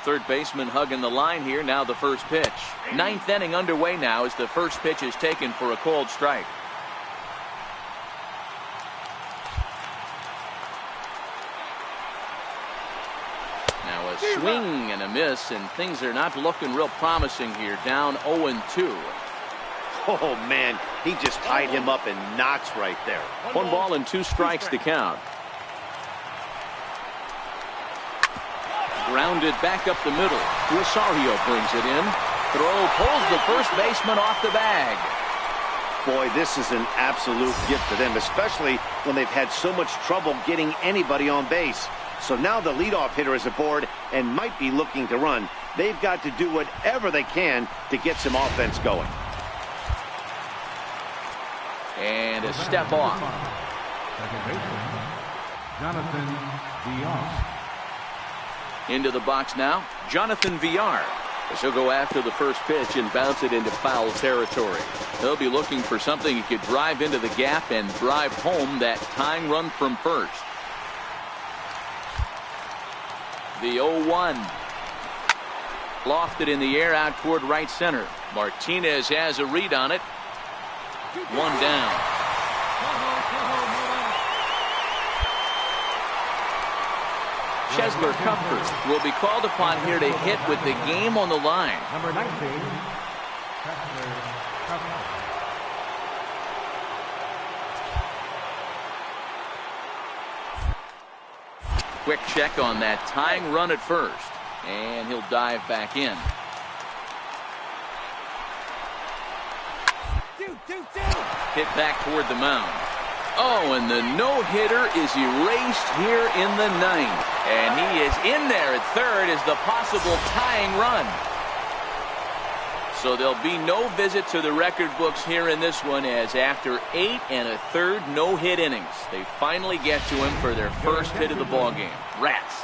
Third baseman hugging the line here. Now the first pitch. Ninth inning underway now as the first pitch is taken for a cold strike. Now a swing and a miss, and things are not looking real promising here. Down 0-2. Oh, man, he just tied him up in knots right there. 1 ball and 2 strikes to count. Grounded back up the middle. Rosario brings it in. Throw pulls the first baseman off the bag. Boy, this is an absolute gift to them, especially when they've had so much trouble getting anybody on base. So now the leadoff hitter is aboard and might be looking to run. They've got to do whatever they can to get some offense going. And a step off. Second baseman, Jonathan Villar. Into the box now, Jonathan Villar. As he'll go after the first pitch and bounce it into foul territory. He'll be looking for something he could drive into the gap and drive home that tying run from first. The 0-1. Lofted in the air out toward right center. Martinez has a read on it. 1 down. Chesler Comfort will be called upon here to hit with the game on the line. Number 19, Chesler Comfort. Quick check on that tying run at first, and he'll dive back in. Hit back toward the mound. Oh, and the no-hitter is erased here in the 9th. And he is in there at third as the possible tying run. So there'll be no visit to the record books here in this one, as after 8 1/3 no-hit innings, they finally get to him for their first hit of the ballgame. Rats.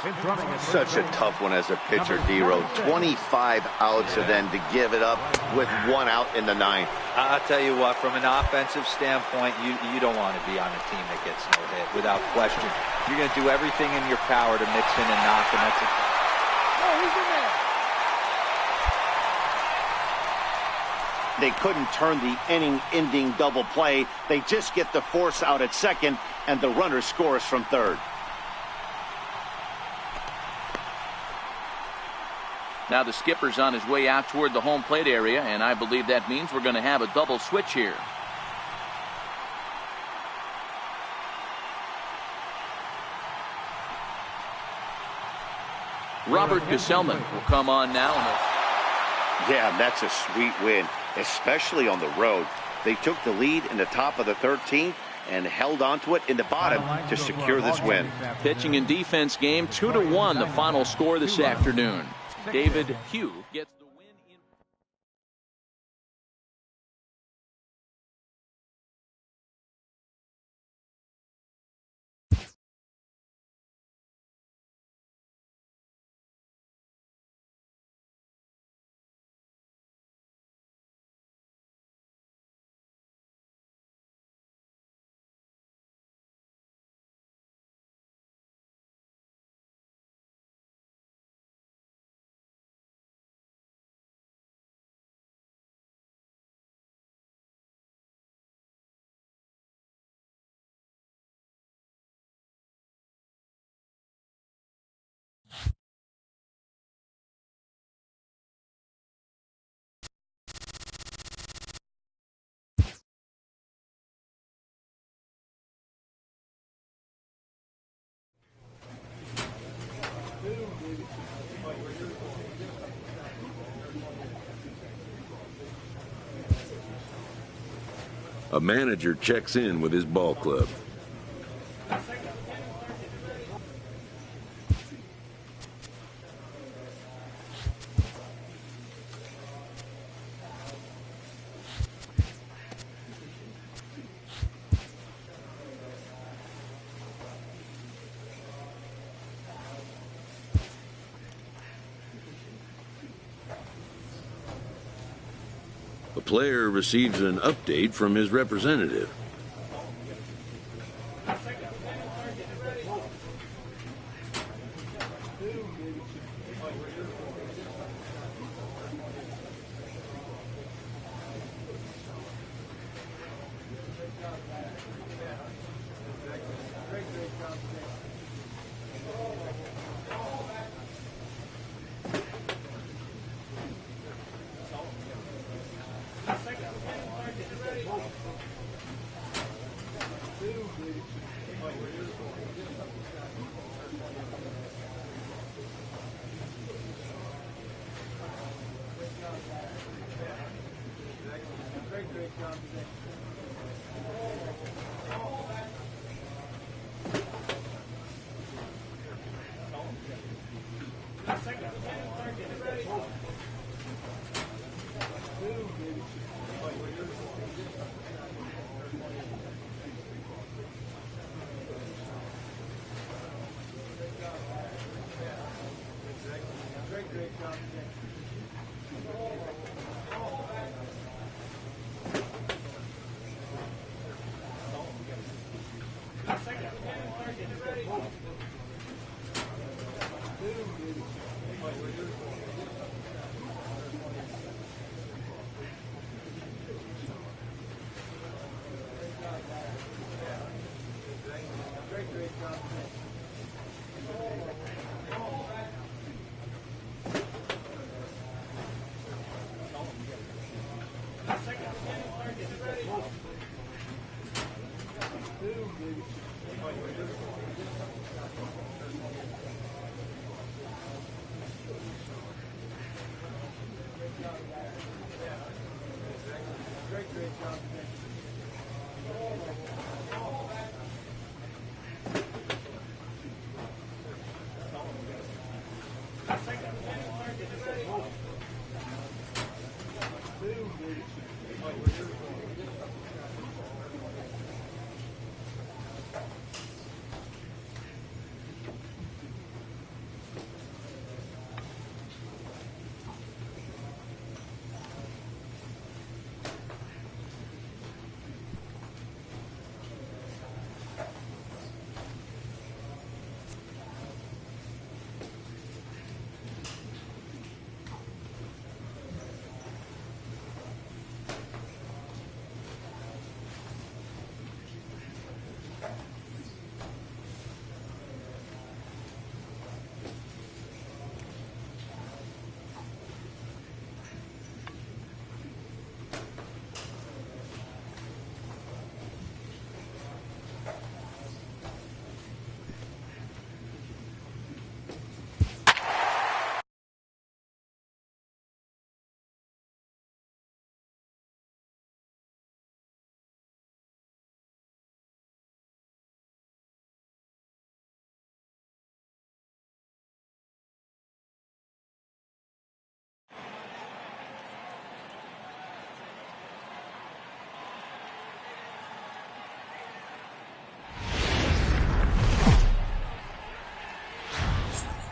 Such a tough one as a pitcher, D-Row. 25 outs and then to give it up with 1 out in the 9th. I'll tell you what, from an offensive standpoint, you don't want to be on a team that gets no hit, without question. You're going to do everything in your power to mix in and knock, and that's he's in there. They couldn't turn the inning-ending double play. They just get the force out at second, and the runner scores from third. Now the skipper's on his way out toward the home plate area, and I believe that means we're going to have a double switch here. Robert Gesellman will come on now. Yeah, that's a sweet win, especially on the road. They took the lead in the top of the 13th and held on to it in the bottom to secure this win. Pitching and defense game, 2-1 the final score this afternoon. David Hugh gets the win in. A manager checks in with his ball club. The player receives an update from his representative.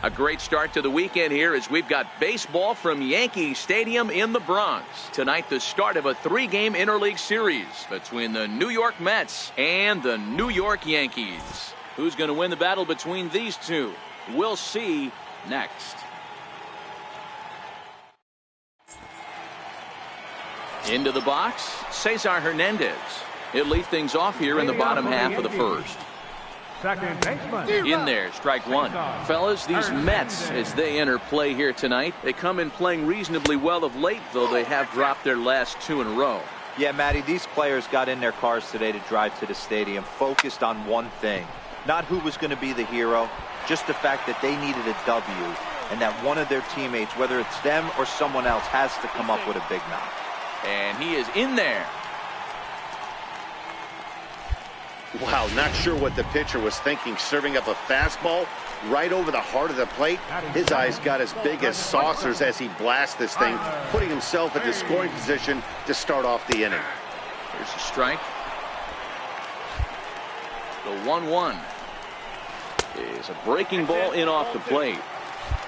A great start to the weekend here as we've got baseball from Yankee Stadium in the Bronx. Tonight, the start of a 3-game interleague series between the New York Mets and the New York Yankees. Who's going to win the battle between these two? We'll see next. Into the box, Cesar Hernandez. He'll lead things off here in the bottom half of the first. Second baseman. In there, strike one. Fellas, these Mets, as they enter play here tonight, they come in playing reasonably well of late, though they have dropped their last 2 in a row. Yeah, Matty, these players got in their cars today to drive to the stadium, focused on one thing. Not who was going to be the hero, just the fact that they needed a W, and that one of their teammates, whether it's them or someone else, has to come up with a big knock. And he is in there. Wow, not sure what the pitcher was thinking, serving up a fastball right over the heart of the plate. His eyes got as big as saucers as he blasts this thing, putting himself in the scoring position to start off the inning. Here's a strike. The 1-1 is a breaking ball in off the plate.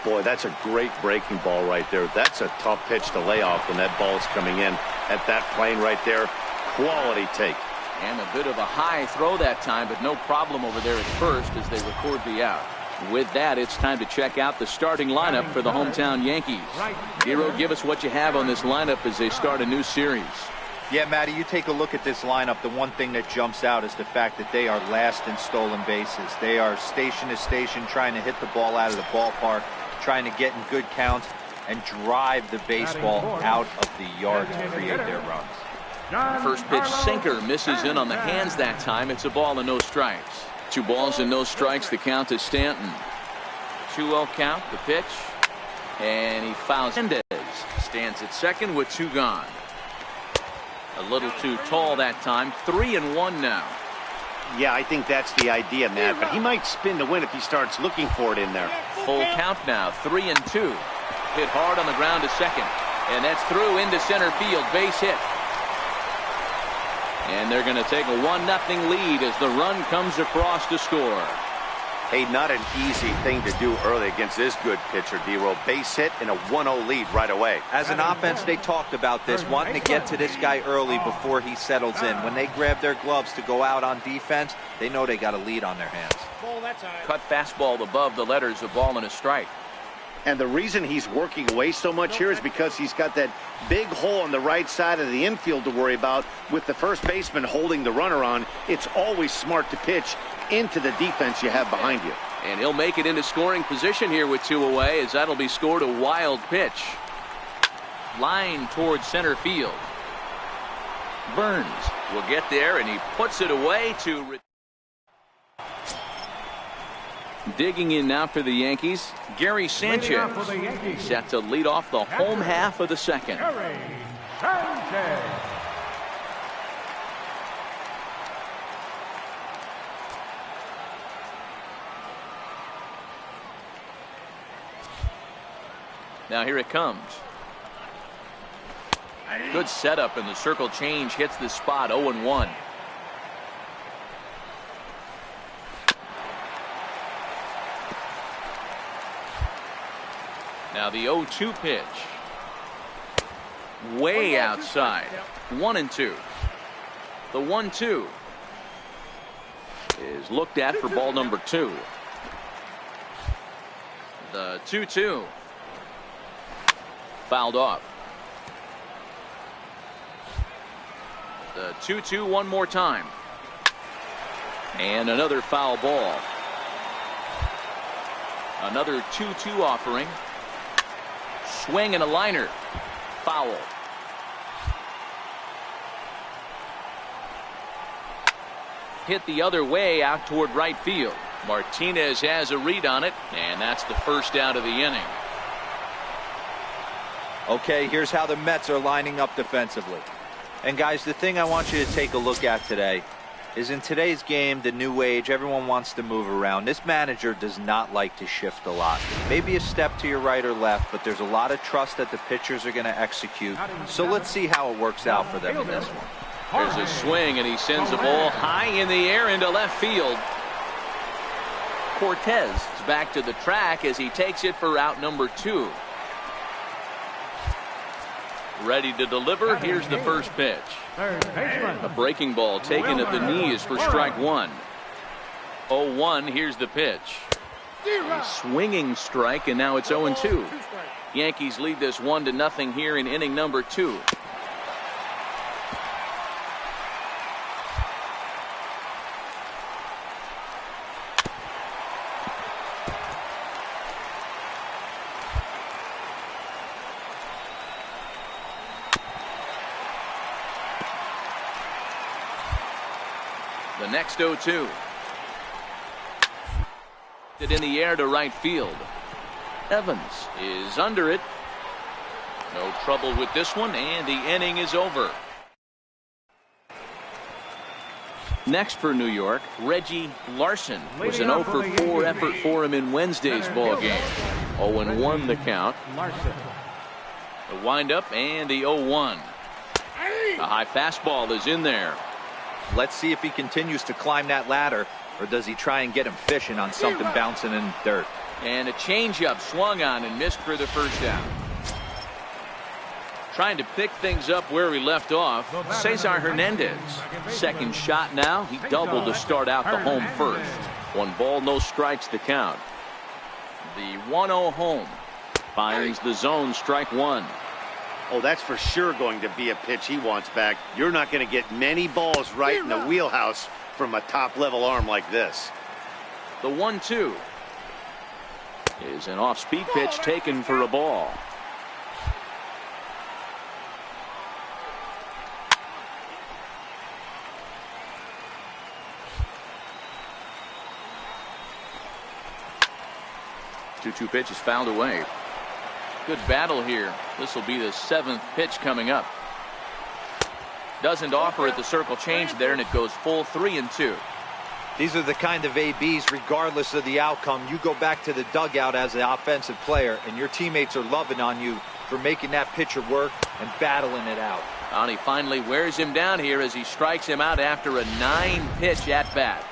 Boy, that's a great breaking ball right there. That's a tough pitch to lay off when that ball's coming in at that plane right there. Quality take. And a bit of a high throw that time, but no problem over there at first as they record the out. With that, it's time to check out the starting lineup for the hometown Yankees. Hero, give us what you have on this lineup as they start a new series. Yeah, Matty, you take a look at this lineup. The one thing that jumps out is the fact that they are last in stolen bases. They are station to station trying to hit the ball out of the ballpark, trying to get in good counts and drive the baseball out of the yard to create their runs. First pitch sinker misses in on the hands that time. It's a ball and no strikes. 2 balls and no strikes. The count to Stanton. 2-0 count. The pitch. And he fouls. Mendez stands at second with 2 gone. A little too tall that time. 3-1 now. Yeah, I think that's the idea, Matt. But he might spin to win if he starts looking for it in there. Full count now. 3-2. Hit hard on the ground to second. And that's through into center field. Base hit. And they're going to take a 1-0 lead as the run comes across to score. Hey, not an easy thing to do early against this good pitcher, D-Roll. Base hit and a 1-0 lead right away. As an offense, they talked about this, wanting to get to this guy early before he settles in. When they grab their gloves to go out on defense, they know they got a lead on their hands. Cut fastball above the letters, a ball and a strike. And the reason he's working away so much here is because he's got that big hole on the right side of the infield to worry about with the first baseman holding the runner on. It's always smart to pitch into the defense you have behind you. And he'll make it into scoring position here with 2 away, as that'll be scored. A wild pitch. Line towards center field. Burns will get there, and he puts it away to... Digging in now for the Yankees, Gary Sanchez, set to lead off the home half of the second. Gary Sanchez. Now here it comes. Good setup, and the circle change hits the spot. 0-1. Now the 0-2 pitch. Way outside. 1-2. The 1-2 is looked at for ball number 2. The 2-2 fouled off. The 2-2 one more time. And another foul ball. Another 2-2 offering. Swing and a liner. Foul. Hit the other way out toward right field. Martinez has a read on it, and that's the first out of the inning. Okay, here's how the Mets are lining up defensively. And guys, the thing I want you to take a look at today is in today's game, the new age, everyone wants to move around. This manager does not like to shift a lot. Maybe a step to your right or left, but there's a lot of trust that the pitchers are going to execute. So let's see how it works out for them in this one. There's a swing, and he sends the ball high in the air into left field. Cortez is back to the track as he takes it for out number 2. Ready to deliver. Here's the first pitch. A breaking ball taken at the knees for strike 1. 0-1. Here's the pitch. A swinging strike, and now it's 0-2. Yankees lead this 1-0 here in inning number 2. The next 0-2. It in the air to right field. Evans is under it. No trouble with this one, and the inning is over. Next for New York, Reggie Larson. Was an 0-for-4 effort for him in Wednesday's ball game. 0-1 the count. The windup and the 0-1. A high fastball is in there. Let's see if he continues to climb that ladder, or does he try and get him fishing on something bouncing in dirt. And a changeup swung on and missed for the first out. Trying to pick things up where he left off, Cesar Hernandez. Second shot now. He doubled to start out the home first. 1 ball, no strikes to count. The 1-0 home. Finds the zone, strike one. Oh, that's for sure going to be a pitch he wants back. You're not going to get many balls right in the wheelhouse from a top-level arm like this. The 1-2 is an off-speed pitch taken for a ball. Two pitch is fouled away. Good battle here. This will be the 7th pitch coming up. Doesn't offer it the circle change there, and it goes full 3-2. These are the kind of ABs, regardless of the outcome. You go back to the dugout as an offensive player, and your teammates are loving on you for making that pitcher work and battling it out. And he finally wears him down here as he strikes him out after a 9-pitch at-bat.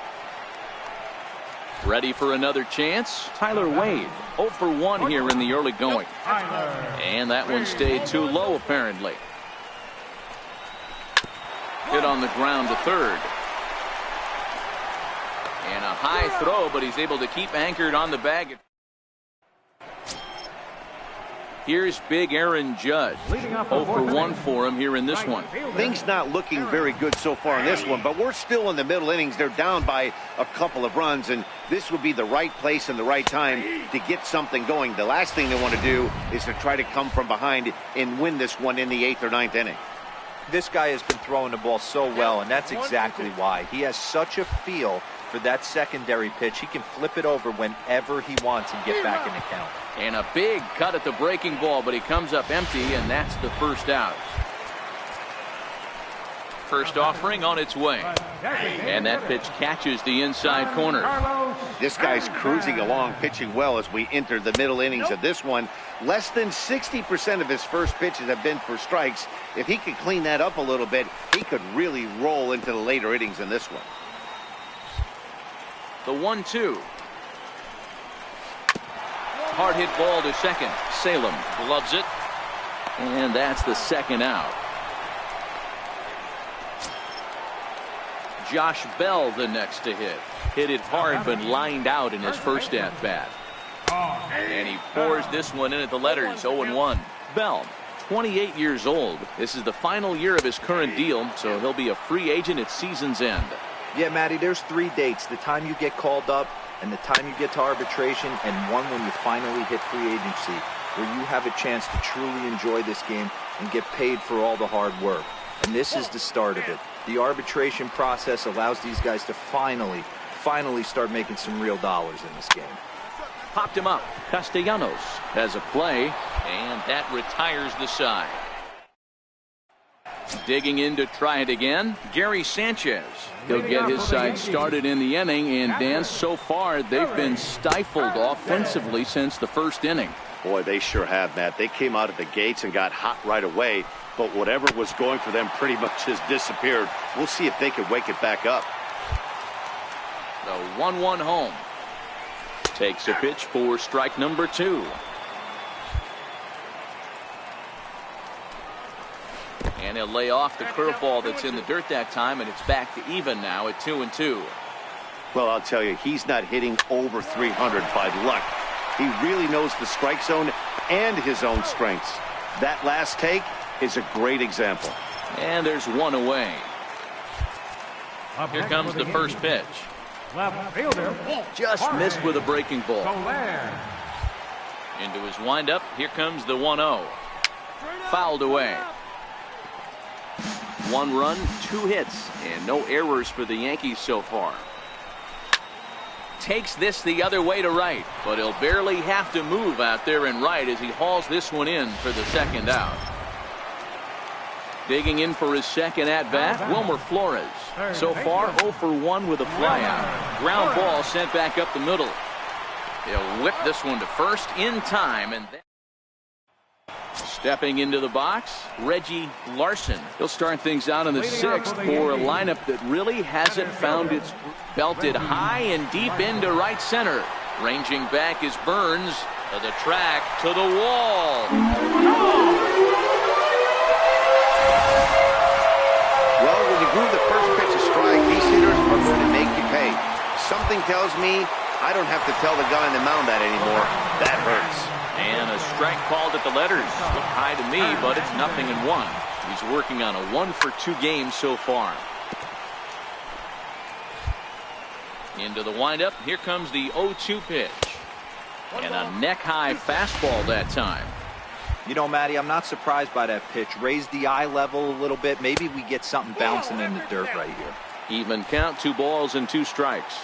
Ready for another chance? Tyler Wade, 0 for 1 here in the early going. And that one stayed too low, apparently. Hit on the ground to third. And a high throw, but he's able to keep anchored on the bag. Here's big Aaron Judge. 0 for 1 for him here in this one. Things not looking very good so far in this one, but we're still in the middle innings. They're down by a couple of runs, and this would be the right place and the right time to get something going. The last thing they want to do is to try to come from behind and win this one in the 8th or 9th inning. This guy has been throwing the ball so well, and that's exactly why. He has such a feel for that secondary pitch. He can flip it over whenever he wants and get back in the count. And a big cut at the breaking ball, but he comes up empty, and that's the first out. First offering on its way. And that pitch catches the inside corner. This guy's cruising along, pitching well as we enter the middle innings of this one. Less than 60% of his first pitches have been for strikes. If he could clean that up a little bit, he could really roll into the later innings in this one. The 1-2. Hard hit ball to second. Salem gloves it. And that's the second out. Josh Bell the next to hit. Hit it hard but lined out in his first at bat. And he pours this one in at the letters. 0-1. Bell, 28 years old. This is the final year of his current deal, so he'll be a free agent at season's end. Yeah, Matty, there's 3 dates. The time you get called up and the time you get to arbitration, and one when you finally hit free agency, where you have a chance to truly enjoy this game and get paid for all the hard work. And this is the start of it. The arbitration process allows these guys to finally start making some real dollars in this game. Popped him up. Castellanos has a play, and that retires the side. Digging in to try it again, Gary Sanchez. He'll get his side started in the inning, and Dan, so far they've been stifled offensively since the first inning. Boy, they sure have, Matt. They came out of the gates and got hot right away, but whatever was going for them pretty much has disappeared. We'll see if they can wake it back up. The 1-1 home. Takes a pitch for strike number 2. And he'll lay off the curveball that's in the dirt that time, and it's back to even now at 2-2. Well, I'll tell you, he's not hitting over 300 by luck. He really knows the strike zone and his own strengths. That last take is a great example. And there's one away. Here comes the first pitch. Left fielder. Just missed with a breaking ball. Into his windup. Here comes the 1-0. Fouled away. 1 run, 2 hits, and no errors for the Yankees so far. Takes this the other way to right, but he'll barely have to move out there in right as he hauls this one in for the second out. Digging in for his second at-bat, Wilmer Flores. So far, 0 for 1 with a flyout. Ground ball sent back up the middle. He'll whip this one to first in time, and then stepping into the box, Reggie Larson. He'll start things out in the 6th for a lineup that really hasn't found its belted high and deep into right center. Ranging back is Burns to the track, to the wall. Well, when you grew the first pitch of strike, these hitters are going to make you pay. Something tells me I don't have to tell the guy on the mound that anymore. That hurts. And a strike called at the letters. Looked high to me, but it's 0-1. He's working on a 1-for-2 game so far. Into the windup. Here comes the 0-2 pitch. And a neck-high fastball that time. You know, Matty, I'm not surprised by that pitch. Raise the eye level a little bit. Maybe we get something bouncing in the dirt right here. Even count, 2 balls and 2 strikes.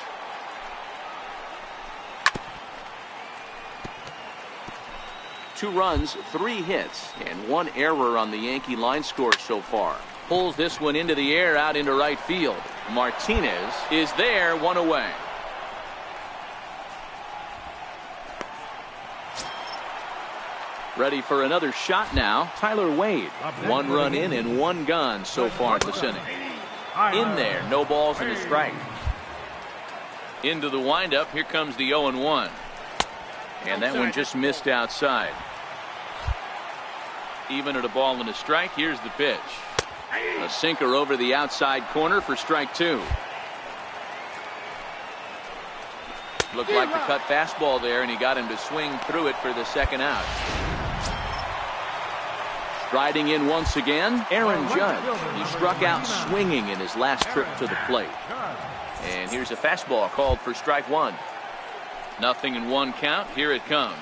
Two runs, 3 hits, and 1 error on the Yankee line score so far. Pulls this one into the air out into right field. Martinez is there, 1 away. Ready for another shot now. Tyler Wade. 1 run in and 1 gone so far this inning. In there, no balls and a strike. Into the windup. Here comes the 0-1. And that one just missed outside. Even at a ball and a strike. Here's the pitch. A sinker over the outside corner for strike 2. Looked like the cut fastball there, and he got him to swing through it for the second out. Striding in once again, Aaron Judge. He struck out swinging in his last trip to the plate. And here's a fastball called for strike 1. 0-1 count. Here it comes.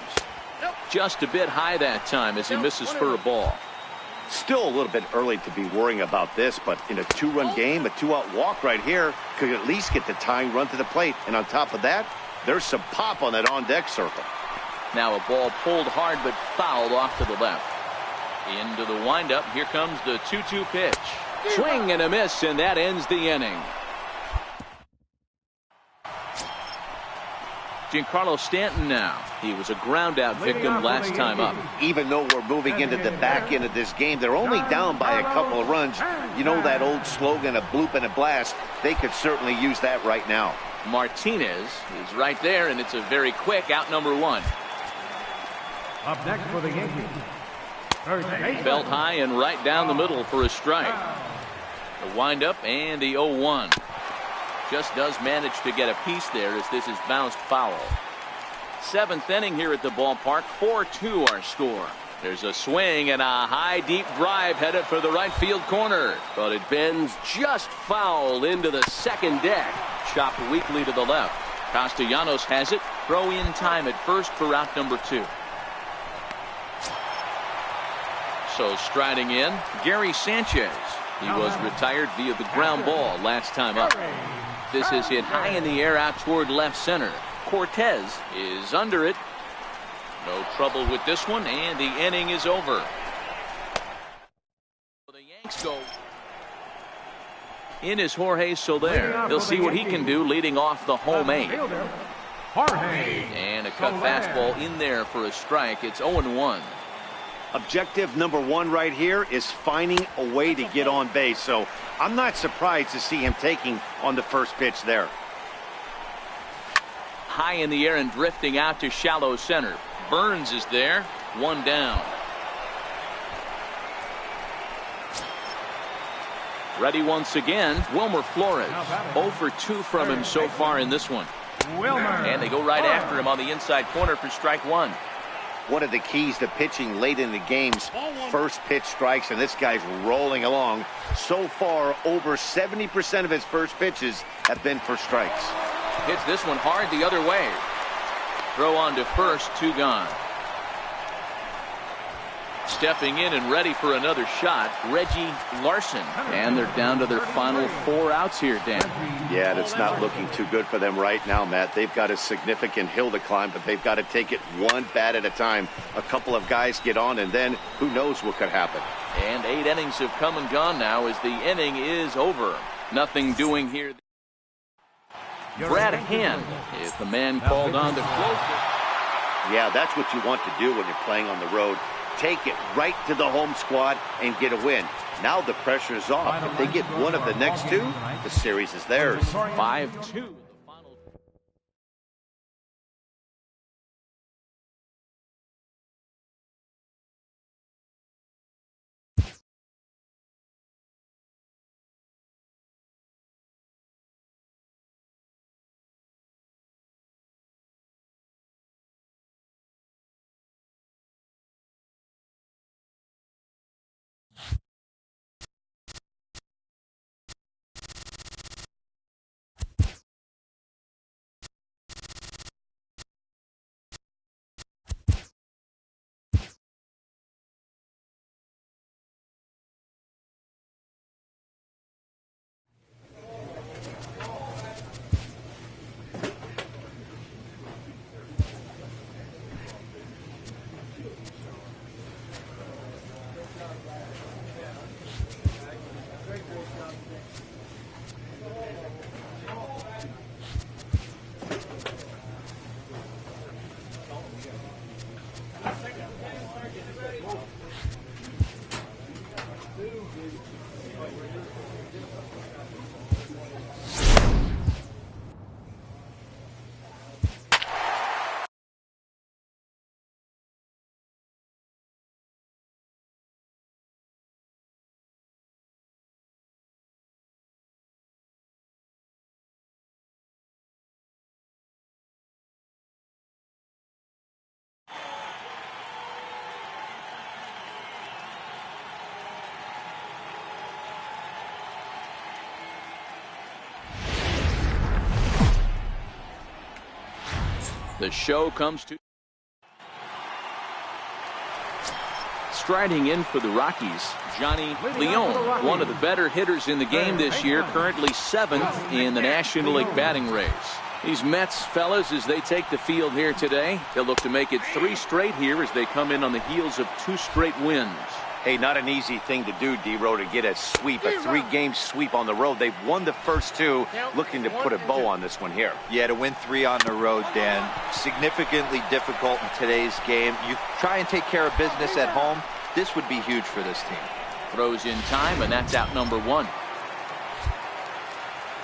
Just a bit high that time as he misses for a ball. Still a little bit early to be worrying about this, but in a 2-run game, a 2-out walk right here could at least get the tying run to the plate. And on top of that, there's some pop on that on-deck circle. Now a ball pulled hard but fouled off to the left. Into the windup. Here comes the 2-2 pitch. Swing and a miss, and that ends the inning. Giancarlo Stanton now. He was a ground-out victim last time up. Even though we're moving into the back end of this game, they're only down by a couple of runs. You know that old slogan, a bloop and a blast? They could certainly use that right now. Martinez is right there, and it's a very quick out number 1. Up next for the Yankees. Belt high and right down the middle for a strike. The windup and the 0-1. Just does manage to get a piece there as this is bounced foul. 7th inning here at the ballpark. 4-2 our score. There's a swing and a high deep drive headed for the right field corner, but it bends just foul into the second deck. Chopped weakly to the left. Castellanos has it. Throw in time at first for out number 2. So striding in, Gary Sanchez. He was retired via the ground ball last time up. This is hit high in the air out toward left center. Cortez is under it. No trouble with this one, and the inning is over. The Yanks go. In is Jorge Soler. They'll see what he can do leading off the home 8. And a cut fastball in there for a strike. It's 0-1. Objective number 1 right here is finding a way to get on base. So I'm not surprised to see him taking on the first pitch there. High in the air and drifting out to shallow center. Burns is there. 1 down. Ready once again, Wilmer Flores. 0 for 2 from him so far in this one. And they go right after him on the inside corner for strike 1. One of the keys to pitching late in the games, first pitch strikes, and this guy's rolling along. So far, over 70% of his first pitches have been for strikes. Hits this one hard the other way. Throw on to first, 2 gone. Stepping in and ready for another shot, Reggie Larson. And they're down to their final 4 outs here, Dan. Yeah, that's not looking too good for them right now, Matt. They've got a significant hill to climb, but they've got to take it one bat at a time. A couple of guys get on, and then who knows what could happen. And 8 innings have come and gone now as the inning is over. Nothing doing here. Brad Hand is the man called on to close it. Yeah, that's what you want to do when you're playing on the road. Take it right to the home squad and get a win. Now the pressure is off. If they get one of the next 2, the series is theirs. 5-2. The show comes to. Striding in for the Rockies, Johnny Leone, one of the better hitters in the game this year, currently 7th in the National League batting race. These Mets fellas, as they take the field here today, they'll look to make it 3 straight here as they come in on the heels of 2 straight wins. Hey, not an easy thing to do, D-Row, to get a sweep, a 3-game sweep on the road. They've won the first 2, looking to put a bow on this one here. Yeah, to win 3 on the road, Dan, significantly difficult in today's game. You try and take care of business at home. This would be huge for this team. Throws in time, and that's out number 1.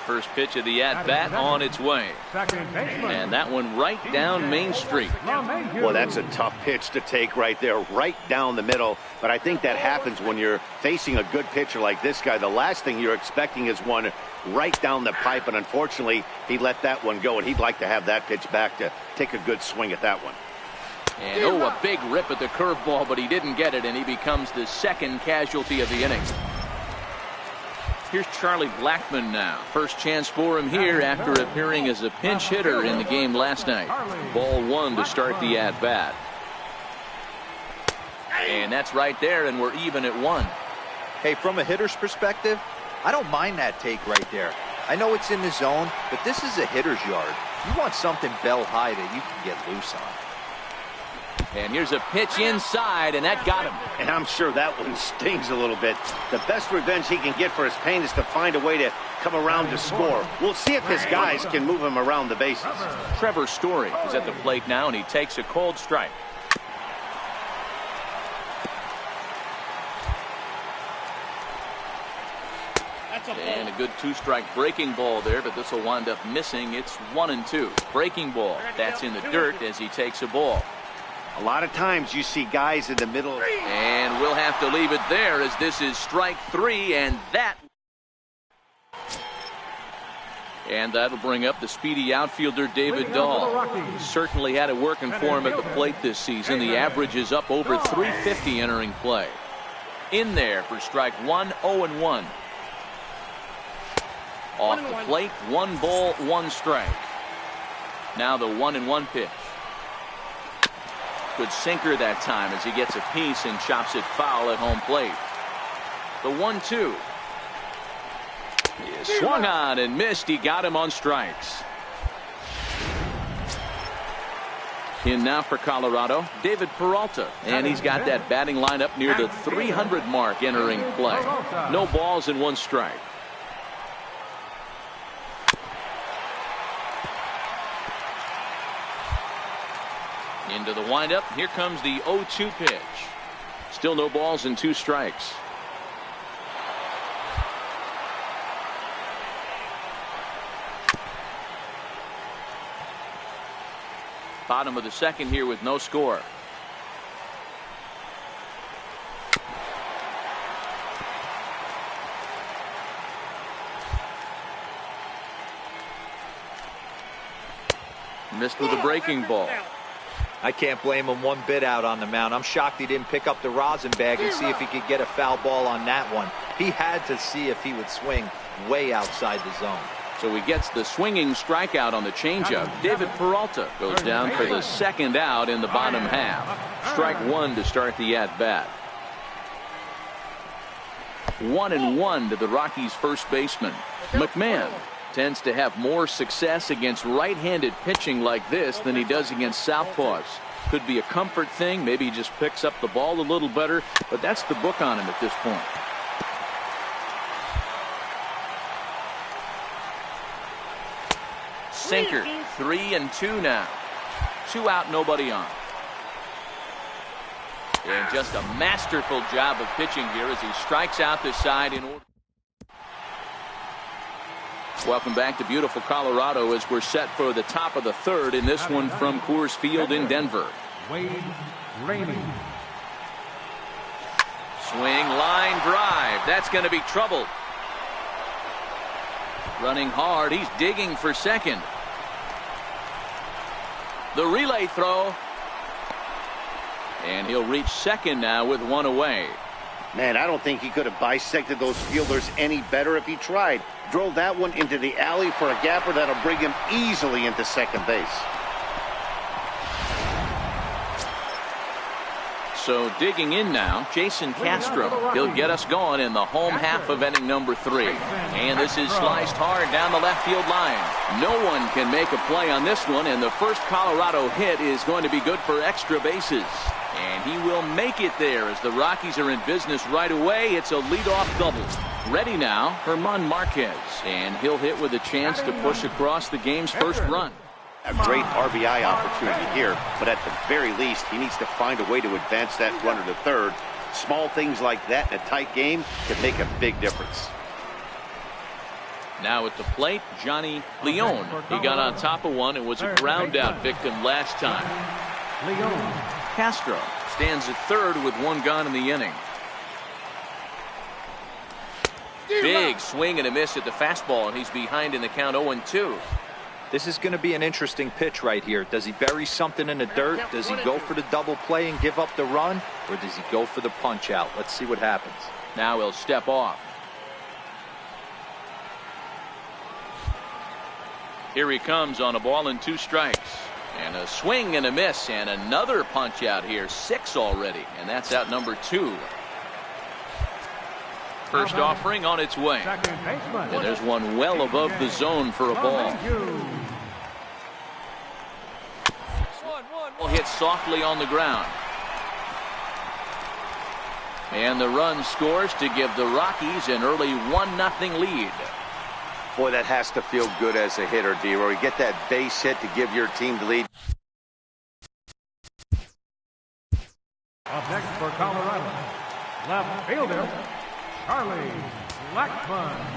First pitch of the at-bat on its way. And that one right down Main Street. Well, that's a tough pitch to take right there, right down the middle. But I think that happens when you're facing a good pitcher like this guy. The last thing you're expecting is one right down the pipe, and unfortunately, he let that one go, and he'd like to have that pitch back to take a good swing at that one. And a big rip at the curveball, but he didn't get it, and he becomes the 2nd casualty of the inning. Here's Charlie Blackmon now. First chance for him here after appearing as a pinch hitter in the game last night. Ball 1 to start the at-bat. And that's right there, and we're even at 1. Hey, from a hitter's perspective, I don't mind that take right there. I know it's in the zone, but this is a hitter's yard. You want something bell high that you can get loose on. And here's a pitch inside, and that got him. And I'm sure that one stings a little bit. The best revenge he can get for his pain is to find a way to come around to score. We'll see if his guys can move him around the bases. Trevor Story is at the plate now, and he takes a cold strike. And a good 2-strike breaking ball there, but this will wind up missing. It's 1-2. Breaking ball. That's in the dirt as he takes a ball. A lot of times you see guys in the middle. And we'll have to leave it there as this is strike 3, and that'll bring up the speedy outfielder David Dahl. Certainly had it working for him at the plate this season. The average is up over 350 entering play. In there for strike 1, 0-1. Off the plate, 1 ball, 1 strike. Now the 1-1 pitch. Good sinker that time as he gets a piece and chops it foul at home plate. The 1-2. He swung on and missed. He got him on strikes. In now for Colorado, David Peralta. And he's got that batting lineup near the 300 mark entering play. No balls and 1 strike. Into the windup. Here comes the 0-2 pitch. Still no balls and 2 strikes. Bottom of the 2nd here with no score. Missed with a breaking ball. I can't blame him one bit out on the mound. I'm shocked he didn't pick up the rosin bag and see if he could get a foul ball on that one. He had to see if he would swing way outside the zone. So he gets the swinging strikeout on the changeup. David Peralta goes down for the 2nd out in the bottom half. Strike 1 to start the at-bat. 1-1 to the Rockies' first baseman. McMahon tends to have more success against right-handed pitching like this than he does against southpaws. Could be a comfort thing. Maybe he just picks up the ball a little better, but that's the book on him at this point. Sinker. 3-2 now. 2 out, nobody on. And just a masterful job of pitching here as he strikes out the side in order. Welcome back to beautiful Colorado as we're set for the top of the 3rd in this one from Coors Field in Denver. Wade Rainey. Swing, line drive. That's going to be trouble. Running hard. He's digging for 2nd. The relay throw. And he'll reach 2nd now with 1 away. Man, I don't think he could have bisected those fielders any better if he tried. Drove that one into the alley for a gapper that'll bring him easily into 2nd base. So digging in now, Jason Castro. He'll get us going in the home half of inning number 3. And this is sliced hard down the left field line. No one can make a play on this one, and the first Colorado hit is going to be good for extra bases. And he will make it there as the Rockies are in business right away. It's a leadoff double. Ready now, German Marquez. And he'll hit with a chance to push across the game's first run. A great RBI opportunity here, but at the very least, he needs to find a way to advance that runner to third. Small things like that in a tight game can make a big difference. Now at the plate, Johnny Leone. He got on top of one and was a ground out victim last time. Castro stands at third with one gone in the inning. Big swing and a miss at the fastball, and he's behind in the count 0-2. This is going to be an interesting pitch right here. Does he bury something in the dirt? Does he go for the double play and give up the run? Or does he go for the punch out? Let's see what happens. Now he'll step off. Here he comes on a ball and 2 strikes. And a swing and a miss, and another punch out here. 6 already, and that's out number 2. First offering on its way. And there's one well above the zone for a ball. Will hit softly on the ground. And the run scores to give the Rockies an early 1-0 lead. Boy, that has to feel good as a hitter, D-Roy. You get that base hit to give your team the lead. Up next for Colorado, left fielder, Charlie Blackmon.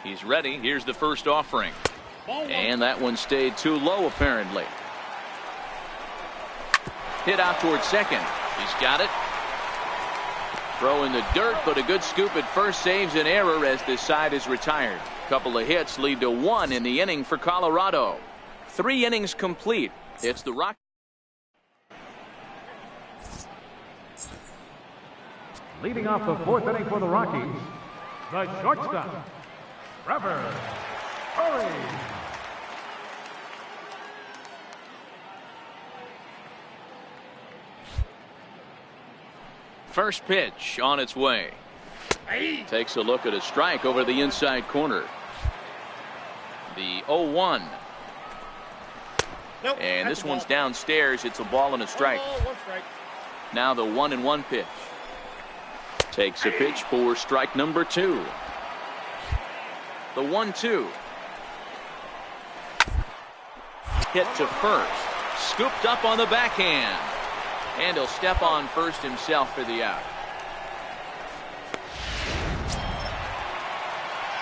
He's ready. Here's the first offering. And that one stayed too low, apparently. Hit out towards second. He's got it. Throw in the dirt, but a good scoop at first saves an error as this side is retired. Couple of hits lead to 1 in the inning for Colorado. 3 innings complete. It's the Rockies. Leading off the 4th inning for the Rockies, the shortstop, Trevor Curry. First pitch on its way. Takes a look at a strike over the inside corner. The 0-1. Nope, and this one's downstairs. It's a ball and a strike. Now the 1-1 pitch. Takes a pitch for strike number 2. The 1-2. Hit to first. Scooped up on the backhand. And he'll step on first himself for the out.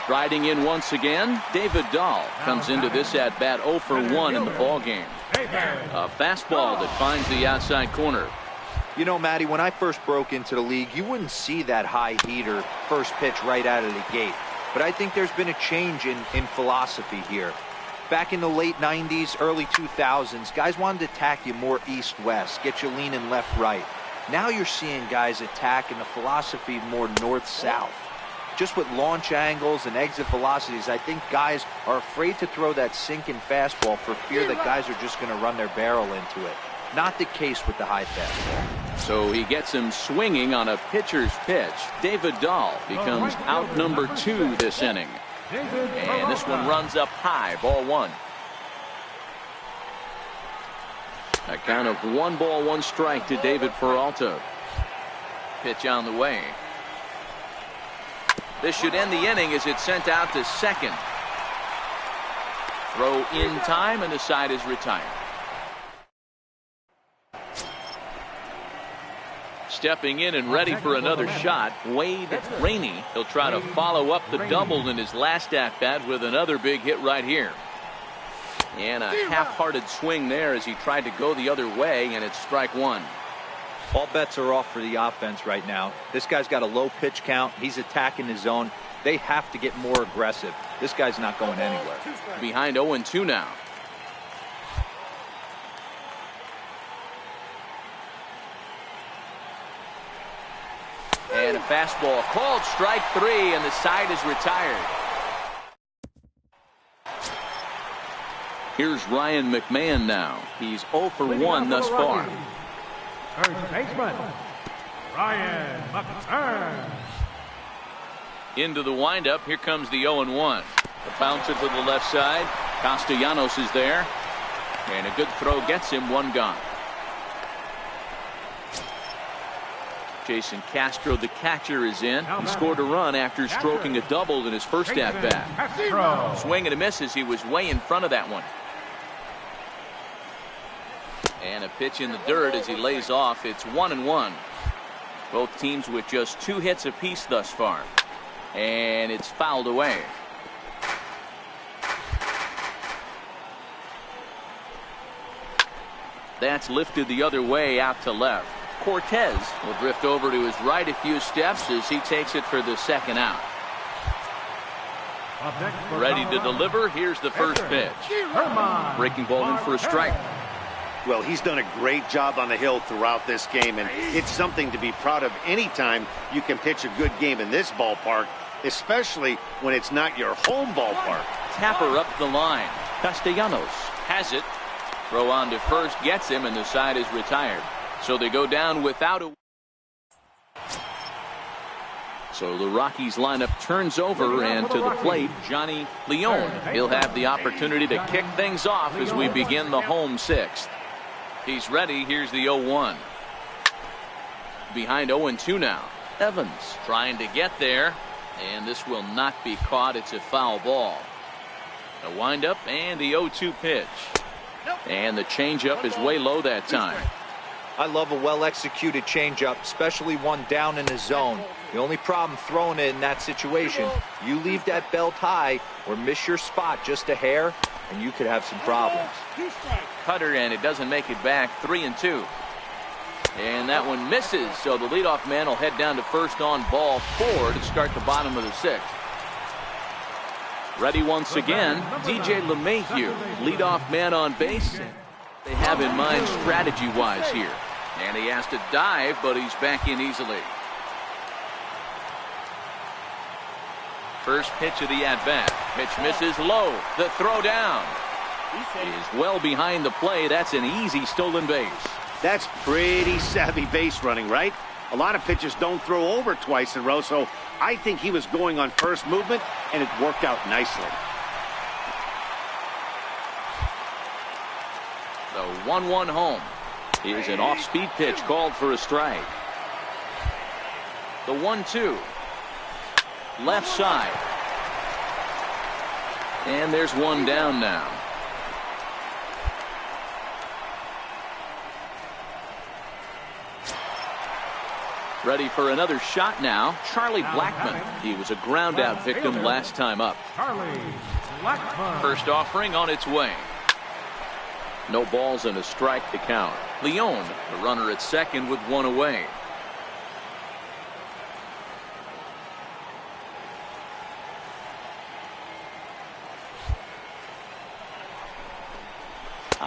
Riding in once again, David Dahl comes into this at bat 0 for 1 in the ball game. A fastball that finds the outside corner. You know, Matty, when I first broke into the league, you wouldn't see that high heater first pitch right out of the gate. But I think there's been a change in philosophy here. Back in the late 90s, early 2000s, guys wanted to attack you more east-west, get you leaning left-right. Now you're seeing guys attack in the philosophy more north-south. Just with launch angles and exit velocities, I think guys are afraid to throw that sinking fastball for fear that guys are just going to run their barrel into it. Not the case with the high fastball. So he gets him swinging on a pitcher's pitch. David Dahl becomes out number 2 this inning. And this one runs up high, ball 1. A count of 1 ball, 1 strike to David Peralta. Pitch on the way. This should end the inning as it's sent out to second. Throw in time, and the side is retired. Stepping in and ready for another shot, Wade Rainey. He'll try to follow up the double in his last at-bat with another big hit right here. And a half-hearted swing there as he tried to go the other way, and it's strike 1. All bets are off for the offense right now. This guy's got a low pitch count. He's attacking his zone. They have to get more aggressive. This guy's not going anywhere. Behind 0-2 now. And a fastball called strike 3, and the side is retired. Here's Ryan McMahon now. He's 0 for 1 thus far. First baseman, Ryan McMahon. Into the windup. Here comes the 0-1. The bouncer to the left side. Castellanos is there. And a good throw gets him 1 gone. Jason Castro, the catcher, is in. He scored a run after stroking a double in his first at-bat. Swing and a miss as he was way in front of that one. And a pitch in the dirt as he lays off. It's 1-1. Both teams with just 2 hits apiece thus far. And it's fouled away. That's lifted the other way out to left. Cortez will drift over to his right a few steps as he takes it for the second out. Ready to deliver. Here's the first pitch. Breaking ball in for a strike. Well, he's done a great job on the hill throughout this game, and it's something to be proud of anytime you can pitch a good game in this ballpark, especially when it's not your home ballpark. Tapper up the line. Castellanos has it. Throw on to first gets him, and the side is retired. So they go down without a. So the Rockies lineup turns over, and to the plate, Johnny Leone. He'll have the opportunity to kick things off as we begin the home 6th. He's ready. Here's the 0-1. Behind 0-2 now. Evans trying to get there, and this will not be caught. It's a foul ball. The windup and the 0-2 pitch. And the changeup is way low that time. I love a well-executed changeup, especially one down in the zone. The only problem throwing it in that situation, you leave that belt high or miss your spot just a hair, and you could have some problems. Cutter, and it doesn't make it back. 3-2. And that one misses, so the leadoff man will head down to first on ball 4 to start the bottom of the 6th. Ready once again, DJ LeMahieu, leadoff man on base. They have in mind strategy-wise here. And he has to dive, but he's back in easily. First pitch of the at-bat. Pitch misses low. The throw down is well behind the play. That's an easy stolen base. That's pretty savvy base running, right? A lot of pitchers don't throw over twice in a row, so I think he was going on first movement, and it worked out nicely. The 1-1 home is an off-speed pitch called for a strike. The 1-2. Left side. And there's one down now. Ready for another shot now. Charlie Blackmon. He was a ground out victim last time up. First offering on its way. No balls and a strike to count. Leone, the runner at second with one away.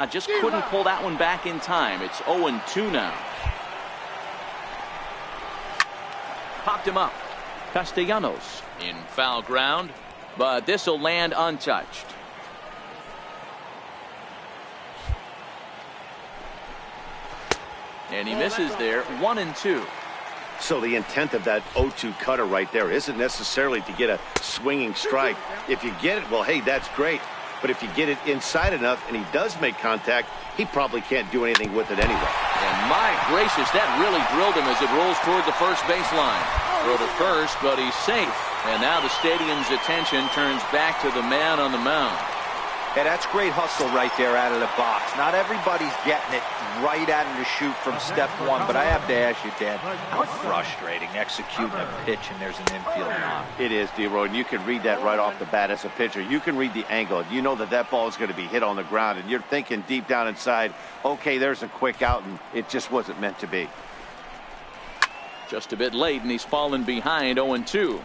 Just couldn't pull that one back in time. It's 0-2 now. Popped him up. Castellanos in foul ground, but this will land untouched. And he misses there. 1-2. So the intent of that 0-2 cutter right there isn't necessarily to get a swinging strike. If you get it, well, hey, that's great. But if you get it inside enough and he does make contact, he probably can't do anything with it anyway. And my gracious, that really drilled him as it rolls toward the first baseline. Throw to first, but he's safe. And now the stadium's attention turns back to the man on the mound. Yeah, that's great hustle right there out of the box. Not everybody's getting it right out of the chute from step one, but I have to ask you, Dan, how frustrating executing a pitch and there's an infield knock. It is, D-Roy, and you can read that right off the bat as a pitcher. You can read the angle. You know that that ball is going to be hit on the ground, and you're thinking deep down inside, okay, there's a quick out, and it just wasn't meant to be. Just a bit late, and he's fallen behind 0-2.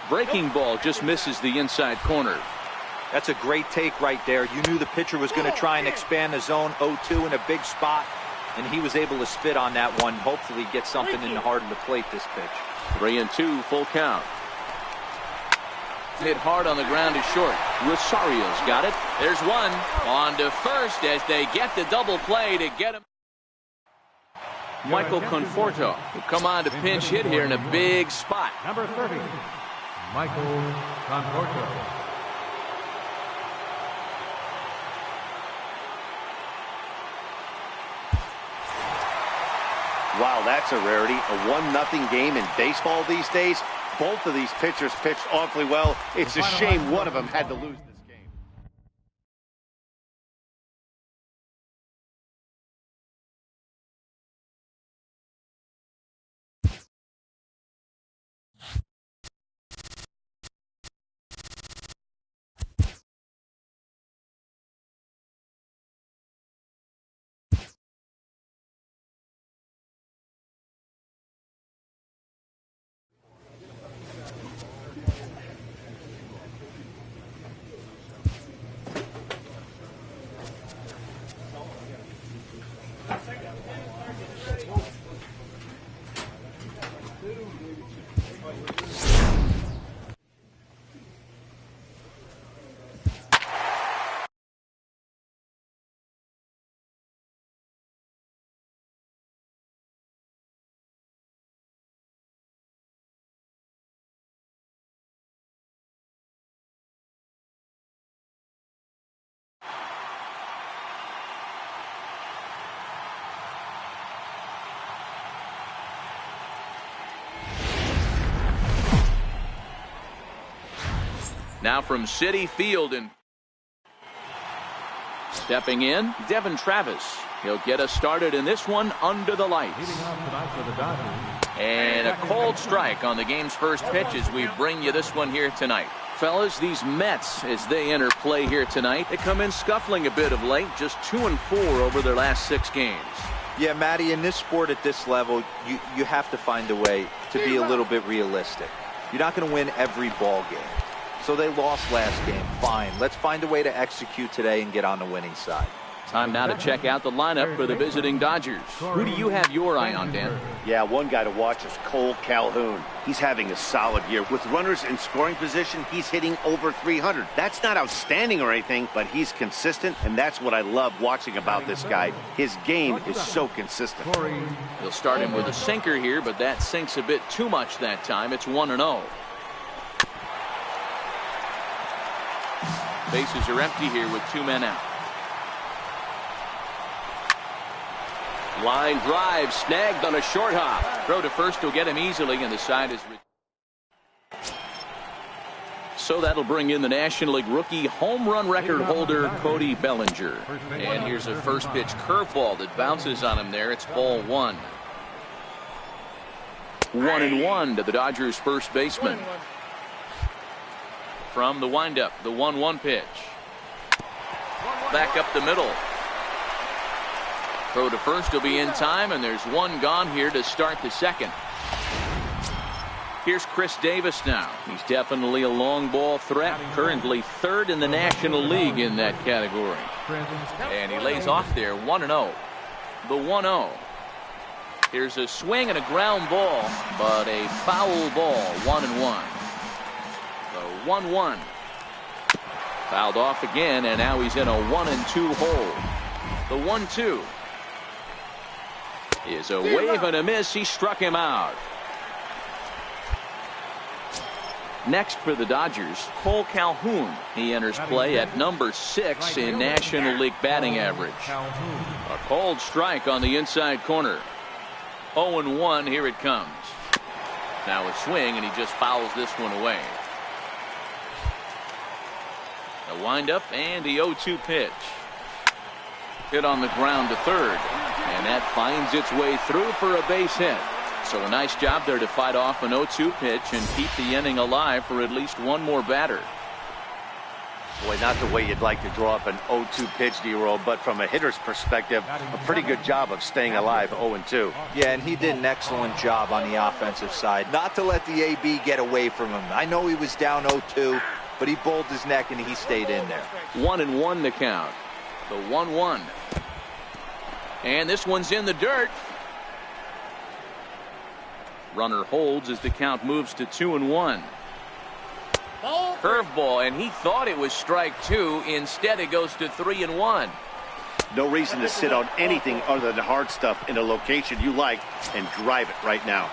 Breaking ball just misses the inside corner. That's a great take right there. You knew the pitcher was going to try and expand the zone. 0-2 in a big spot, and he was able to spit on that one. Hopefully get something in the heart of the plate this pitch. 3-2, full count. Hit hard on the ground is short. Rosario's got it. There's one. On to first as they get the double play to get him. Michael Conforto will come on to pinch hit here in a big spot. Number 30, Michael Conforto. Wow, that's a rarity. A 1-0 game in baseball these days. Both of these pitchers pitched awfully well. It's a shame one of them had to lose this game. Now from Citi Field and stepping in, Devin Travis. He'll get us started in this one under the lights. And a cold strike on the game's first pitch as we bring you this one here tonight. Fellas, these Mets, as they enter play here tonight, they come in scuffling a bit of late, just 2-4 over their last 6 games. Yeah, Matty, in this sport at this level, you have to find a way to be a little bit realistic. You're not going to win every ball game. So they lost last game. Fine. Let's find a way to execute today and get on the winning side. Time now to check out the lineup for the visiting Dodgers. Who do you have your eye on, Dan? Yeah, one guy to watch is Cole Calhoun. He's having a solid year. With runners in scoring position, he's hitting over 300. That's not outstanding or anything, but he's consistent, and that's what I love watching about this guy. His game is so consistent. They'll start him with a sinker here, but that sinks a bit too much that time. It's 1-0. Bases are empty here with 2 men out. Line drive snagged on a short hop. Throw to first will get him easily, and the side is. So that'll bring in the National League rookie home run record holder Cody Bellinger. And here's a first pitch curveball that bounces on him there. It's ball 1. 1-1 to the Dodgers first baseman. From the windup, the 1-1 pitch. Back up the middle. Throw to first will be in time, and there's one gone here to start the second. Here's Chris Davis now. He's definitely a long ball threat. Currently third in the National League in that category. And he lays off there 1-0. The 1-0. Here's a swing and a ground ball, but a foul ball. 1-1. The 1-1. Fouled off again, and now he's in a 1-2 hole. The 1-2 is a wave and a miss. He struck him out. Next for the Dodgers, Cole Calhoun. He enters play at number 6 in National League batting average. A cold strike on the inside corner. 0-1. Here it comes. Now a swing, and he just fouls this one away. A windup and the 0-2 pitch. Hit on the ground to third, and that finds its way through for a base hit. So a nice job there to fight off an 0-2 pitch and keep the inning alive for at least one more batter. Boy, not the way you'd like to draw up an 0-2 pitch, D-Roll, but from a hitter's perspective, a pretty good job of staying alive 0-2. Yeah, and he did an excellent job on the offensive side. Not to let the AB get away from him. I know he was down 0-2, but he bowled his neck and he stayed in there. 1-1 the count. The 1-1. And this one's in the dirt. Runner holds as the count moves to 2-1. Curveball, and he thought it was strike 2. Instead, it goes to 3-1. No reason to sit on anything other than hard stuff in a location you like and drive it right now.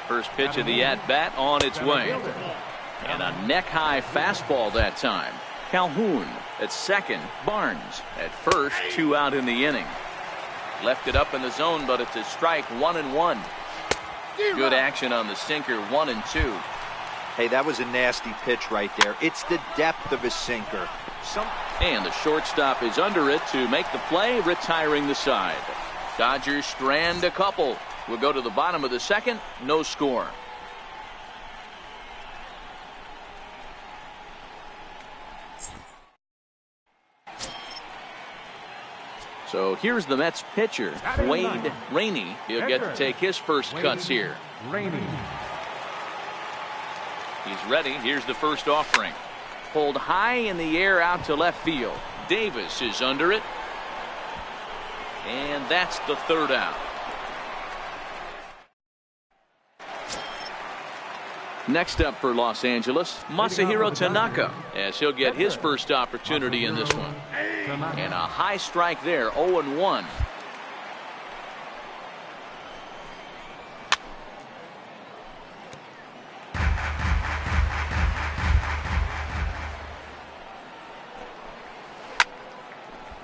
First pitch of the at-bat on its way. And a neck-high fastball that time. Calhoun at second. Barnes at first. 2 out in the inning. Left it up in the zone, but it's a strike. 1-1. Good action on the sinker. 1-2. Hey, that was a nasty pitch right there. It's the depth of his sinker. And the shortstop is under it to make the play, retiring the side. Dodgers strand a couple. We'll go to the bottom of the second. No score. So here's the Mets pitcher, Wade Rainey. He'll get to take his first cuts here. He's ready. Here's the first offering. Pulled high in the air out to left field. Davis is under it. And that's the third out. Next up for Los Angeles, Masahiro Tanaka, as he'll get his first opportunity in this one. And a high strike there, 0-1.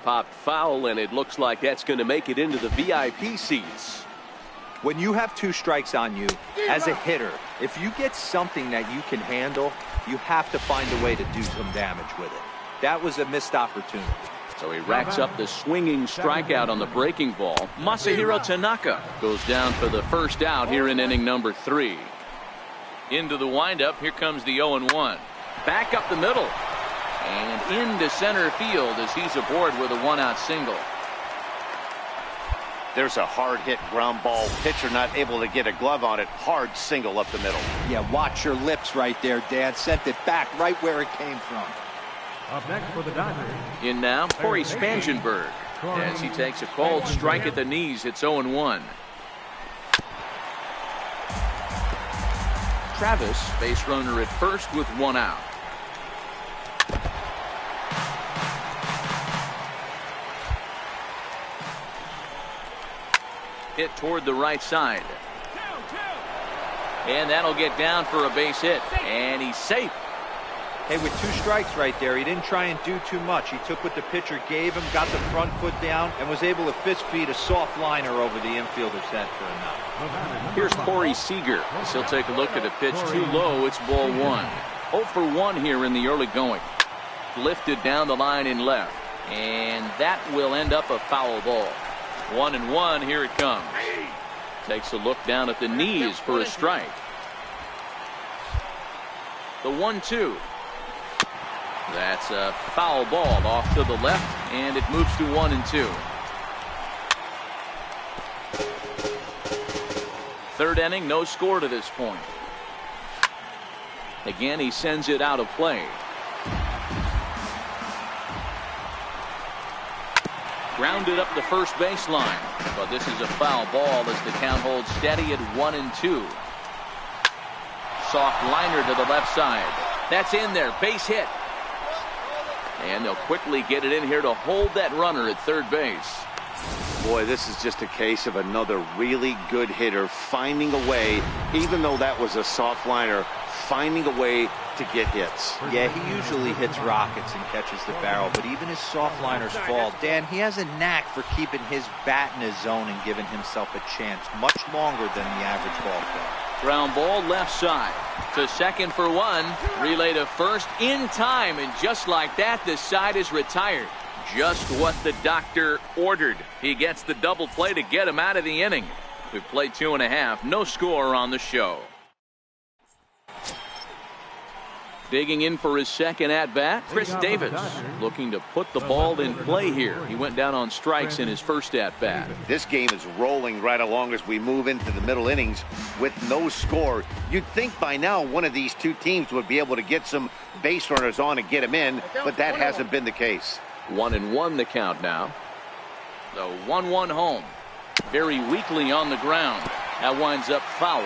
Popped foul, and it looks like that's going to make it into the VIP seats. When you have 2 strikes on you, as a hitter, if you get something that you can handle, you have to find a way to do some damage with it. That was a missed opportunity. So he racks up the swinging strikeout on the breaking ball. Masahiro Tanaka goes down for the first out here in inning number 3. Into the windup. Here comes the 0-1. Back up the middle. And into center field as he's aboard with a 1-out single. There's a hard hit ground ball. Pitcher not able to get a glove on it. Hard single up the middle. Yeah, watch your lips right there, Dan. Sent it back right where it came from. Up next for the Dodgers. In now, Corey Spangenberg, as he takes a called strike at the knees. It's 0-1. Travis, base runner at first with 1 out. Hit toward the right side. And that'll get down for a base hit. And he's safe. Hey, with 2 strikes right there, he didn't try and do too much. He took what the pitcher gave him, got the front foot down, and was able to fist feed a soft liner over the infielder's head for a knock. Here's Corey Seager. He'll take a look at a pitch too low. It's ball 1. 0 for 1 here in the early going. Lifted down the line in left. And that will end up a foul ball. 1-1. Here it comes. Takes a look down at the knees for a strike. The 1-2. That's a foul ball off to the left, and it moves to 1-2. Third inning, no score to this point. Again, he sends it out of play. Grounded up the first baseline, but this is a foul ball as the count holds steady at 1-2. Soft liner to the left side. That's in there, base hit. And they'll quickly get it in here to hold that runner at third base. Boy, this is just a case of another really good hitter finding a way, even though that was a soft liner, finding a way to get hits. Yeah, he usually hits rockets and catches the barrel, but even his soft liners fall. Dan, he has a knack for keeping his bat in his zone and giving himself a chance much longer than the average ball player. Ground ball left side to second for one. Relay to first in time, and just like that, the side is retired. Just what the doctor ordered. He gets the double play to get him out of the inning. We've played 2.5. No score on the show. Digging in for his second at-bat, Chris Davis, looking to put the ball in play here. He went down on strikes in his first at-bat. This game is rolling right along as we move into the middle innings with no score. You'd think by now one of these two teams would be able to get some base runners on and get them in, but that hasn't been the case. 1-1 the count now. The 1-1 home. Very weakly on the ground. That winds up foul.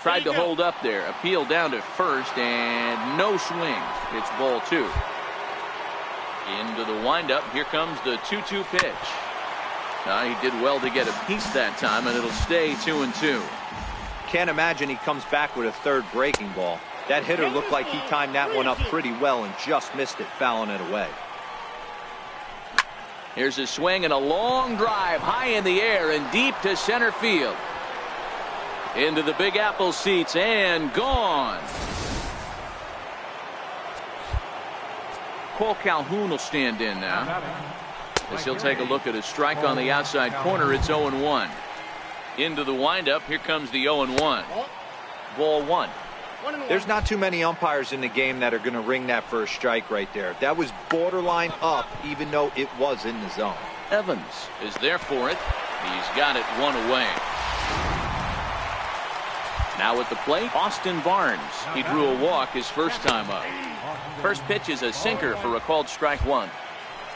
Tried to hold up there. Appeal down to first and no swing. It's ball 2. Into the windup. Here comes the 2-2 pitch. He did well to get a piece that time, and it'll stay 2-2. Can't imagine he comes back with a third breaking ball. That hitter looked like he timed that one up pretty well and just missed it, fouling it away. Here's a swing and a long drive high in the air and deep to center field. Into the Big Apple seats and gone. Cole Calhoun will stand in now, as he'll take a look at a strike on the outside corner. It's 0-1. Into the windup. Here comes the 0-1. Ball 1. There's not too many umpires in the game that are going to ring that for a strike right there. That was borderline up, even though it was in the zone. Evans is there for it. He's got it one away. Now at the plate, Austin Barnes. He drew a walk his first time up. First pitch is a sinker for a called strike 1.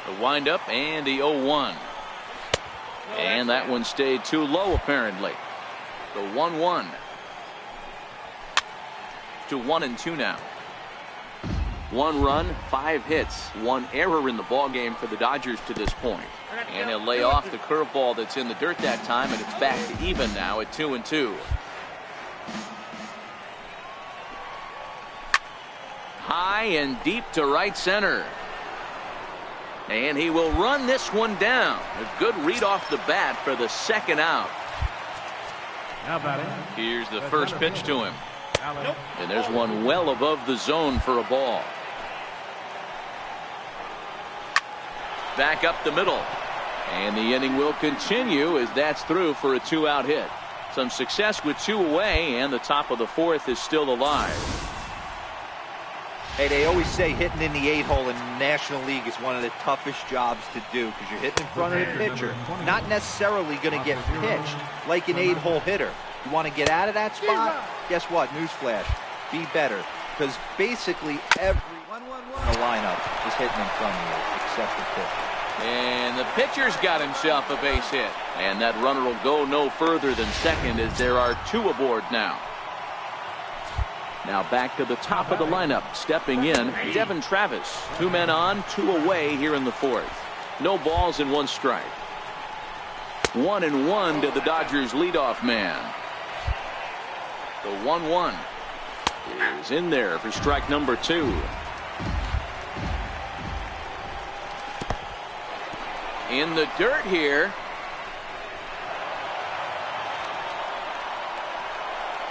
The windup and the 0-1. And that one stayed too low apparently. The 1-1. To 1-2 now. 1 run, 5 hits, 1 error in the ball game for the Dodgers to this point. And he'll lay off the curveball that's in the dirt that time, and it's back to even now at 2-2. High and deep to right center. And he will run this one down. A good read off the bat for the second out. Here's the first pitch to him. And there's one well above the zone for a ball. Back up the middle. And the inning will continue as that's through for a 2-out hit. Some success with 2 away, and the top of the 4th is still alive. Hey, they always say hitting in the 8-hole in the National League is one of the toughest jobs to do because you're hitting in front of the pitcher. Not necessarily going to get pitched like an 8-hole hitter. You want to get out of that spot? Guess what? Newsflash. Be better. Because basically everyone in the lineup is hitting in front of you except the pitcher. And the pitcher's got himself a base hit. And that runner will go no further than second as there are 2 aboard now. Now back to the top of the lineup. Stepping in, Devin Travis. 2 men on, 2 away here in the 4th. No balls and 1 strike. 1-1 to the Dodgers leadoff man. The 1-1 is in there for strike number 2. In the dirt here.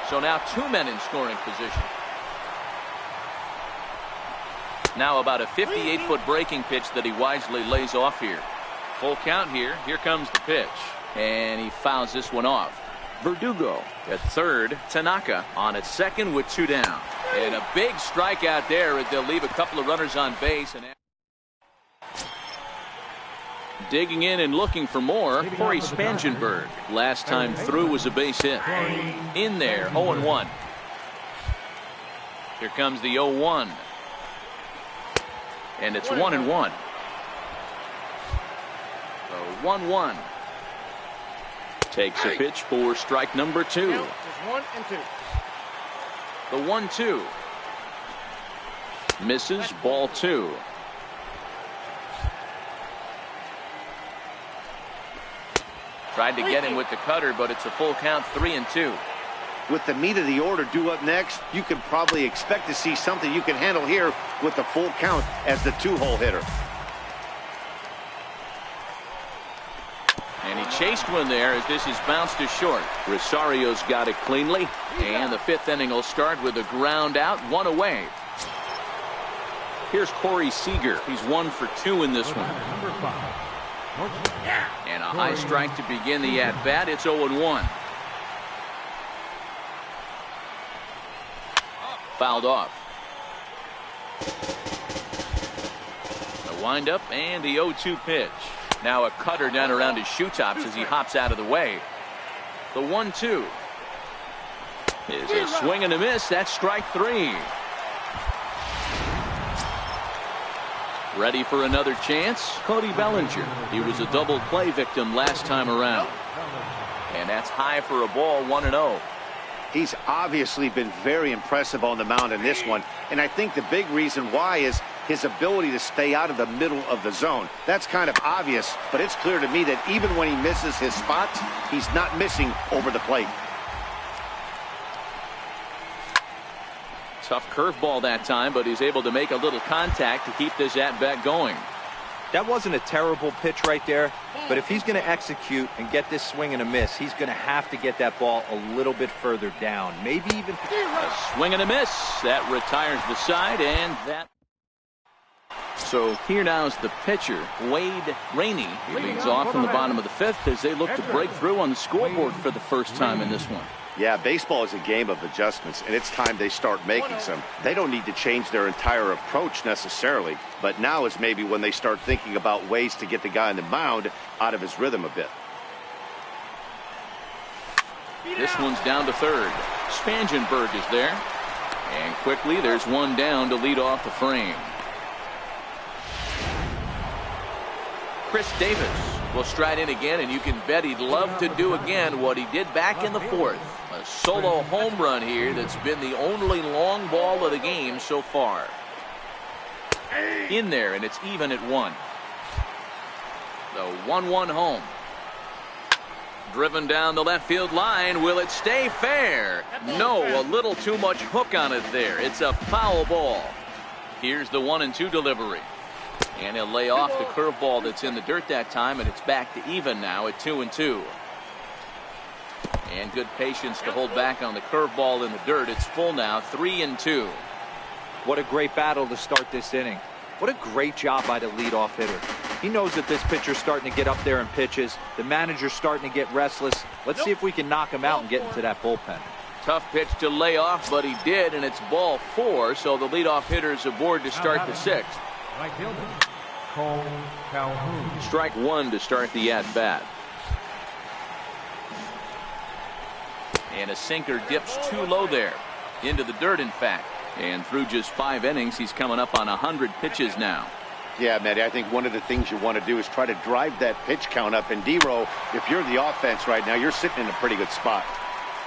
So now 2 men in scoring position. Now about a 58-foot breaking pitch that he wisely lays off here. Full count here. Here comes the pitch. And he fouls this one off. Verdugo at third. Tanaka on at second with 2 down. And a big strikeout there as they'll leave a couple of runners on base. And Digging in and looking for more, Corey Spangenberg. Last time through was a base hit. In there, 0-1. Here comes the 0-1. And it's 1-1. The 1-1. Takes a pitch for strike number 2. Count is 1 and 2. The 1-2. Misses, ball 2. Tried to get him with the cutter, but it's a full count, 3-2. With the meat of the order due up next, you can probably expect to see something you can handle here with the full count as the 2-hole hitter. And he chased one there as this is bounced to short. Rosario's got it cleanly, and the 5th inning will start with a ground out, 1 away. Here's Corey Seager. He's 1 for 2 in this one. And a high strike to begin the at-bat. It's 0-1. Fouled off. The windup and the 0-2 pitch. Now a cutter down around his shoe tops as he hops out of the way. The 1-2 is a swing and a miss. That's strike 3. Ready for another chance, Cody Bellinger. He was a double play victim last time around. And that's high for a ball, 1-0. He's obviously been very impressive on the mound in this one, and I think the big reason why is his ability to stay out of the middle of the zone. That's kind of obvious, but it's clear to me that even when he misses his spots, he's not missing over the plate. Tough curveball that time, but he's able to make a little contact to keep this at-bat going. That wasn't a terrible pitch right there, but if he's going to execute and get this swing and a miss, he's going to have to get that ball a little bit further down. Maybe even a swing and a miss. That retires the side, and that. So here now is the pitcher, Wade Rainey. He leads off from the bottom of the 5th as they look to break through on the scoreboard for the first time in this one. Yeah, baseball is a game of adjustments, and it's time they start making some. They don't need to change their entire approach necessarily, but now is maybe when they start thinking about ways to get the guy on the mound out of his rhythm a bit. This one's down to 3rd. Spangenberg is there. And quickly there's one down to lead off the frame. Chris Davis will stride in again, and you can bet he'd love to do again what he did back in the 4th. A solo home run here that's been the only long ball of the game so far. In there, and it's even at 1. The 1-1 home. Driven down the left field line. Will it stay fair? No, a little too much hook on it there. It's a foul ball. Here's the 1-2 delivery. And he'll lay off the curveball that's in the dirt that time, and it's back to even now at 2-2. And good patience to hold back on the curveball in the dirt. It's full now, 3-2. What a great battle to start this inning. What a great job by the leadoff hitter. He knows that this pitcher's starting to get up there in pitches. The manager's starting to get restless. Let's see if we can knock him out and get into that bullpen. Tough pitch to lay off, but he did, and it's ball 4, so the leadoff hitter's aboard to start the 6th. Right fielder, Cole Calhoun. Strike 1 to start the at-bat. And a sinker dips too low there. Into the dirt, in fact. And through just 5 innings, he's coming up on 100 pitches now. Yeah, Matty, I think one of the things you want to do is try to drive that pitch count up. And D-Row, if you're the offense right now, you're sitting in a pretty good spot.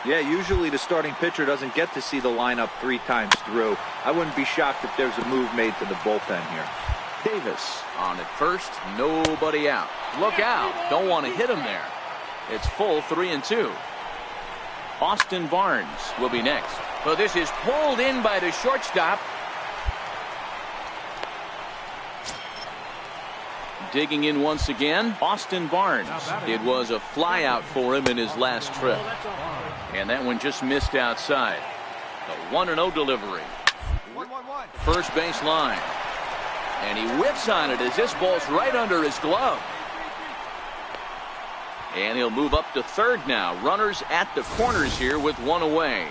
Yeah, usually the starting pitcher doesn't get to see the lineup 3 times through. I wouldn't be shocked if there's a move made to the bullpen here. Davis on at first, nobody out. Look out, don't want to hit him there. It's full, 3-2. Austin Barnes will be next. Well, this is pulled in by the shortstop. Digging in once again, Austin Barnes. It was a fly out for him in his last trip. And that one just missed outside. The 1-0 delivery. First base line. And he whips on it as this ball's right under his glove. And he'll move up to 3rd now. Runners at the corners here with 1 away.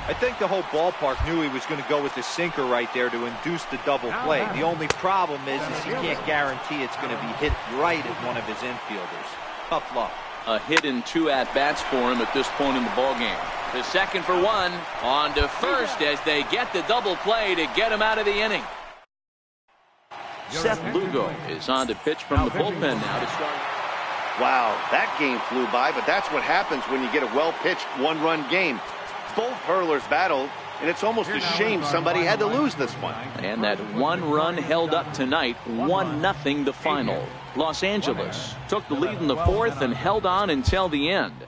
I think the whole ballpark knew he was going to go with the sinker right there to induce the double play. The only problem is he can't guarantee it's going to be hit right at one of his infielders. Tough luck. A hit in 2 at-bats for him at this point in the ballgame. The second for 1, on to first as they get the double play to get him out of the inning. Seth Lugo is on to pitch from the bullpen now to start. Wow, that game flew by, but that's what happens when you get a well-pitched one-run game. Both hurlers battled, and it's almost a shame somebody had to lose this one. And that 1 run held up tonight, 1-0 the final. Los Angeles took the lead in the 4th and held on until the end.